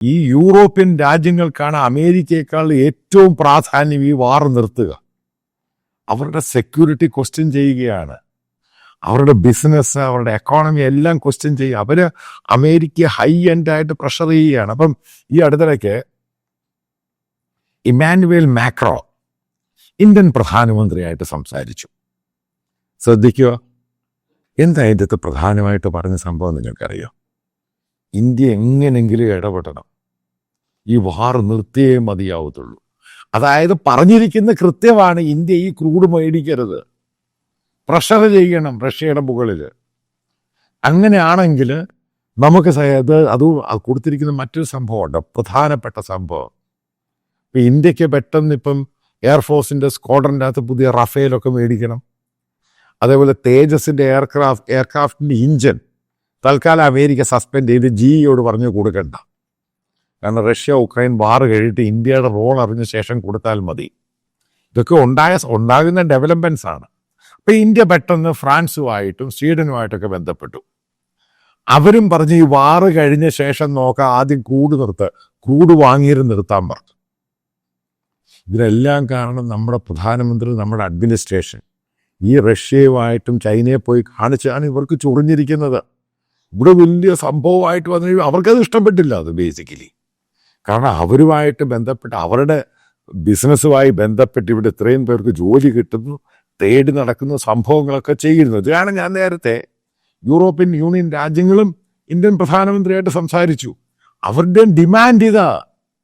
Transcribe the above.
ഈ യൂറോപ്യൻ രാജ്യങ്ങൾക്കാണ് അമേരിക്കയേക്കാൾ ഏറ്റവും പ്രാധാന്യം ഈ വാർ നിർത്തുക. അവരുടെ സെക്യൂരിറ്റി ക്വസ്റ്റ്യൻ ചെയ്യുകയാണ്, അവരുടെ ബിസിനസ്, അവരുടെ എക്കോണമി എല്ലാം ക്വസ്റ്റ്യൻ ചെയ്യുക. അവര് അമേരിക്ക ഹൈ എൻഡായിട്ട് പ്രഷർ ചെയ്യുകയാണ്. അപ്പം ഈ അടുത്തിടയ്ക്ക് ഇമ്മാനുവേൽ മാക്രോ ഇന്ത്യൻ പ്രധാനമന്ത്രിയായിട്ട് സംസാരിച്ചു. ശ്രദ്ധിക്കുക, എന്താ ഇതിൻ്റെ പ്രധാനമായിട്ട് പറഞ്ഞ സംഭവം നിങ്ങൾക്കറിയോ? ഇന്ത്യ എങ്ങനെങ്കിലും ഇടപെടണം, ഈ വാർ നിർത്തിയേ മതിയാവത്തുള്ളൂ. അതായത് പറഞ്ഞിരിക്കുന്ന കൃത്യമാണ്, ഇന്ത്യ ഈ ക്രൂഡ് മേടിക്കരുത്, പ്രഷർ ചെയ്യണം റഷ്യയുടെ മുകളിൽ. അങ്ങനെയാണെങ്കിൽ നമുക്ക് അത് കൊടുത്തിരിക്കുന്ന മറ്റൊരു സംഭവമുണ്ട്, പ്രധാനപ്പെട്ട സംഭവം. ഇപ്പം ഇന്ത്യക്ക് പെട്ടെന്ന് ഇപ്പം എയർഫോഴ്സിൻ്റെ സ്ക്വാഡ്രൻ്റെ അകത്ത് പുതിയ റഫേലൊക്കെ മേടിക്കണം. അതേപോലെ തേജസിൻ്റെ എയർക്രാഫ്റ്റിൻ്റെ ഇഞ്ചൻ തൽക്കാലം അമേരിക്ക സസ്പെൻഡ് ചെയ്ത് ജിഇയോട് പറഞ്ഞു കൊടുക്കണ്ട. കാരണം റഷ്യ ഉക്രൈൻ വാർ കഴിഞ്ഞിട്ട് ഇന്ത്യയുടെ റോൾ അറിഞ്ഞ ശേഷം കൊടുത്താൽ മതി. ഇതൊക്കെ ഉണ്ടാകുന്ന ഡെവലപ്മെൻറ്റ്സ് ആണ്. അപ്പം ഇന്ത്യ പെട്ടെന്ന് ഫ്രാൻസുമായിട്ടും സ്വീഡനുമായിട്ടൊക്കെ ബന്ധപ്പെട്ടു. അവരും പറഞ്ഞ് ഈ വാർ കഴിഞ്ഞ ശേഷം നോക്കാം, ആദ്യം ക്രൂഡ് വാങ്ങിയിരുന്ന് നിർത്താൻ പറഞ്ഞു. ഇതിനെല്ലാം കാരണം നമ്മുടെ പ്രധാനമന്ത്രി, നമ്മുടെ അഡ്മിനിസ്ട്രേഷൻ ഈ റഷ്യയുമായിട്ടും ചൈനയെ പോയി കാണിച്ചാണ് ഇവർക്ക് ചൊറിഞ്ഞിരിക്കുന്നത്. ഇവിടെ വലിയ സംഭവമായിട്ട് വന്നു അവർക്കത് ഇഷ്ടപ്പെട്ടില്ല. അത് ബേസിക്കലി കാരണം അവരുമായിട്ട് ബന്ധപ്പെട്ട്, അവരുടെ ബിസിനസ്സുമായി ബന്ധപ്പെട്ട് ഇവിടെ ഇത്രയും പേർക്ക് ജോലി കിട്ടുന്നു, തേടി നടക്കുന്ന സംഭവങ്ങളൊക്കെ ചെയ്യുന്നു. ഇതാണ് ഞാൻ നേരത്തെ യൂറോപ്യൻ യൂണിയൻ രാജ്യങ്ങളും ഇന്ത്യൻ പ്രധാനമന്ത്രിയായിട്ട് സംസാരിച്ചു. അവരുടെ ഡിമാൻഡ് ഇതാ,